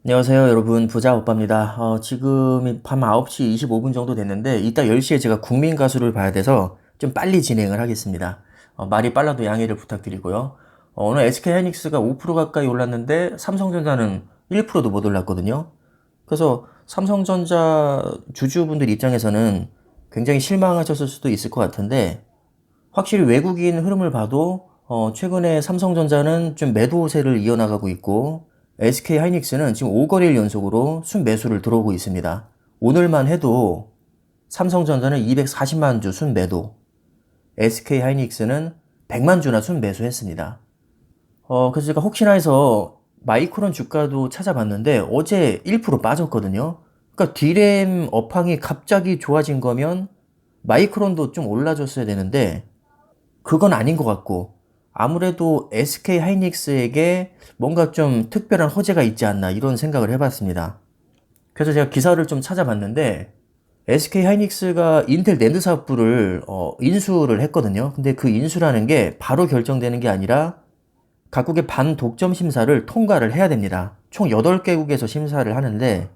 안녕하세요 여러분, 부자 오빠입니다. 지금이 밤 9시 25분 정도 됐는데 이따 10시에 제가 국민 가수를 봐야 돼서 좀 빨리 진행을 하겠습니다. 말이 빨라도 양해를 부탁드리고요. 오늘 SK하이닉스가 5% 가까이 올랐는데 삼성전자는 1%도 못 올랐거든요. 그래서 삼성전자 주주분들 입장에서는 굉장히 실망하셨을 수도 있을 것 같은데, 확실히 외국인 흐름을 봐도 최근에 삼성전자는 좀 매도세를 이어나가고 있고, SK하이닉스는 지금 5거래일 연속으로 순매수를 들어오고 있습니다. 오늘만 해도 삼성전자는 240만 주 순매도, SK하이닉스는 100만 주나 순매수했습니다. 그래서 제가 혹시나 해서 마이크론 주가도 찾아봤는데 어제 1% 빠졌거든요. 그러니까 D램 업황이 갑자기 좋아진 거면 마이크론도 좀 올라줬어야 되는데 그건 아닌 것 같고, 아무래도 SK 하이닉스에게 뭔가 좀 특별한 호재가 있지 않나 이런 생각을 해봤습니다. 그래서 제가 기사를 좀 찾아봤는데 SK 하이닉스가 인텔 낸드 사업부를 인수를 했거든요. 근데 그 인수라는 게 바로 결정되는 게 아니라 각국의 반독점 심사를 통과를 해야 됩니다. 총 8개국에서 심사를 하는데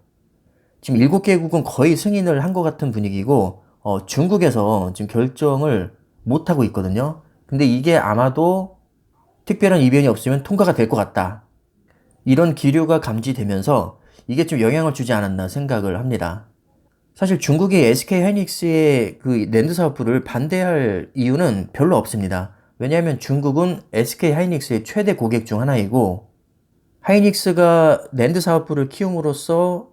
지금 7개국은 거의 승인을 한 것 같은 분위기고, 중국에서 지금 결정을 못 하고 있거든요. 근데 이게 아마도 특별한 이변이 없으면 통과가 될 것 같다, 이런 기류가 감지되면서 이게 좀 영향을 주지 않았나 생각을 합니다. 사실 중국이 SK 하이닉스의 그 낸드 사업부를 반대할 이유는 별로 없습니다. 왜냐하면 중국은 SK 하이닉스의 최대 고객 중 하나이고, 하이닉스가 낸드 사업부를 키움으로써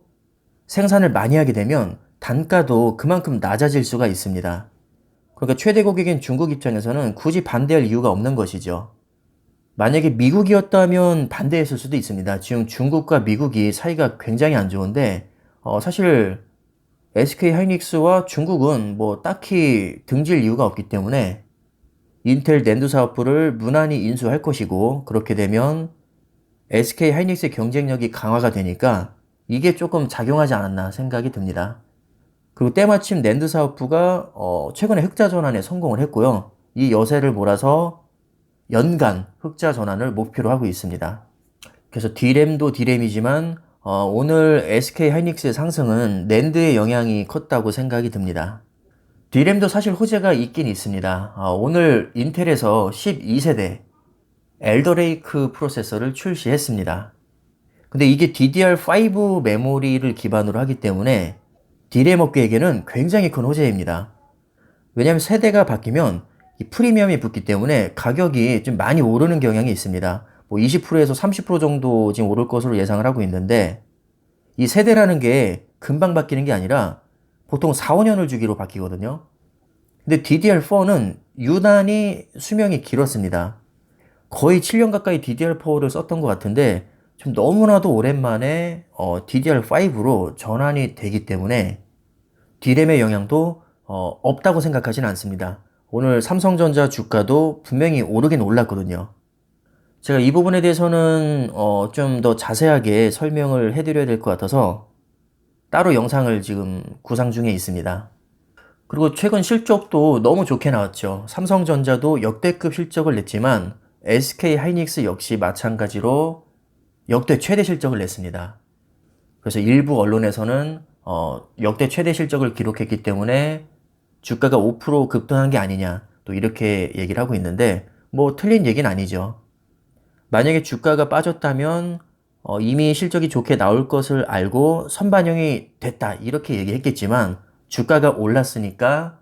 생산을 많이 하게 되면 단가도 그만큼 낮아질 수가 있습니다. 그러니까 최대 고객인 중국 입장에서는 굳이 반대할 이유가 없는 것이죠. 만약에 미국이었다면 반대했을 수도 있습니다. 지금 중국과 미국이 사이가 굉장히 안 좋은데, 사실 SK 하이닉스와 중국은 뭐 딱히 등질 이유가 없기 때문에 인텔 낸두 사업부를 무난히 인수할 것이고, 그렇게 되면 SK 하이닉스의 경쟁력이 강화가 되니까 이게 조금 작용하지 않았나 생각이 듭니다. 그리고 때마침 낸드 사업부가 최근에 흑자 전환에 성공을 했고요. 이 여세를 몰아서 연간 흑자 전환을 목표로 하고 있습니다. 그래서 D램도 D램이지만 오늘 SK 하이닉스의 상승은 낸드의 영향이 컸다고 생각이 듭니다. D램도 사실 호재가 있긴 있습니다. 오늘 인텔에서 12세대 엘더레이크 프로세서를 출시했습니다. 근데 이게 DDR5 메모리를 기반으로 하기 때문에 D램 업계에게는 굉장히 큰 호재입니다. 왜냐하면 세대가 바뀌면 이 프리미엄이 붙기 때문에 가격이 좀 많이 오르는 경향이 있습니다. 뭐 20%에서 30% 정도 지금 오를 것으로 예상을 하고 있는데, 이 세대라는 게 금방 바뀌는 게 아니라 보통 4, 5년을 주기로 바뀌거든요. 근데 DDR4는 유난히 수명이 길었습니다. 거의 7년 가까이 DDR4를 썼던 것 같은데 좀 너무나도 오랜만에 DDR5로 전환이 되기 때문에 D램의 영향도 없다고 생각하지는 않습니다. 오늘 삼성전자 주가도 분명히 오르긴 올랐거든요. 제가 이 부분에 대해서는 좀 더 자세하게 설명을 해드려야 될 것 같아서 따로 영상을 지금 구상 중에 있습니다. 그리고 최근 실적도 너무 좋게 나왔죠. 삼성전자도 역대급 실적을 냈지만 SK 하이닉스 역시 마찬가지로 역대 최대 실적을 냈습니다. 그래서 일부 언론에서는 역대 최대 실적을 기록했기 때문에 주가가 5% 급등한 게 아니냐, 또 이렇게 얘기를 하고 있는데 뭐 틀린 얘기는 아니죠. 만약에 주가가 빠졌다면 이미 실적이 좋게 나올 것을 알고 선반영이 됐다 이렇게 얘기했겠지만, 주가가 올랐으니까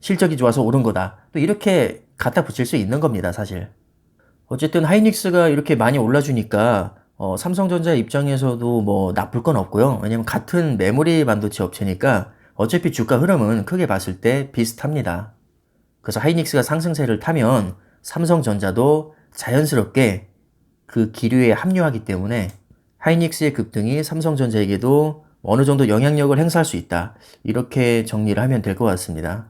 실적이 좋아서 오른 거다, 또 이렇게 갖다 붙일 수 있는 겁니다 사실. 어쨌든 하이닉스가 이렇게 많이 올라주니까 삼성전자 입장에서도 뭐 나쁠 건 없고요. 왜냐면 같은 메모리 반도체 업체니까 어차피 주가 흐름은 크게 봤을 때 비슷합니다. 그래서 하이닉스가 상승세를 타면 삼성전자도 자연스럽게 그 기류에 합류하기 때문에 하이닉스의 급등이 삼성전자에게도 어느 정도 영향력을 행사할 수 있다, 이렇게 정리를 하면 될 것 같습니다.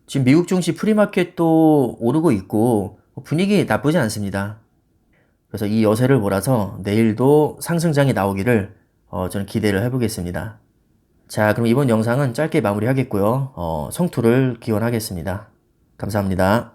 지금 미국 증시 프리마켓도 오르고 있고 분위기 나쁘지 않습니다. 그래서 이 여세를 몰아서 내일도 상승장이 나오기를 저는 기대를 해보겠습니다. 자, 그럼 이번 영상은 짧게 마무리하겠고요. 성투를 기원하겠습니다. 감사합니다.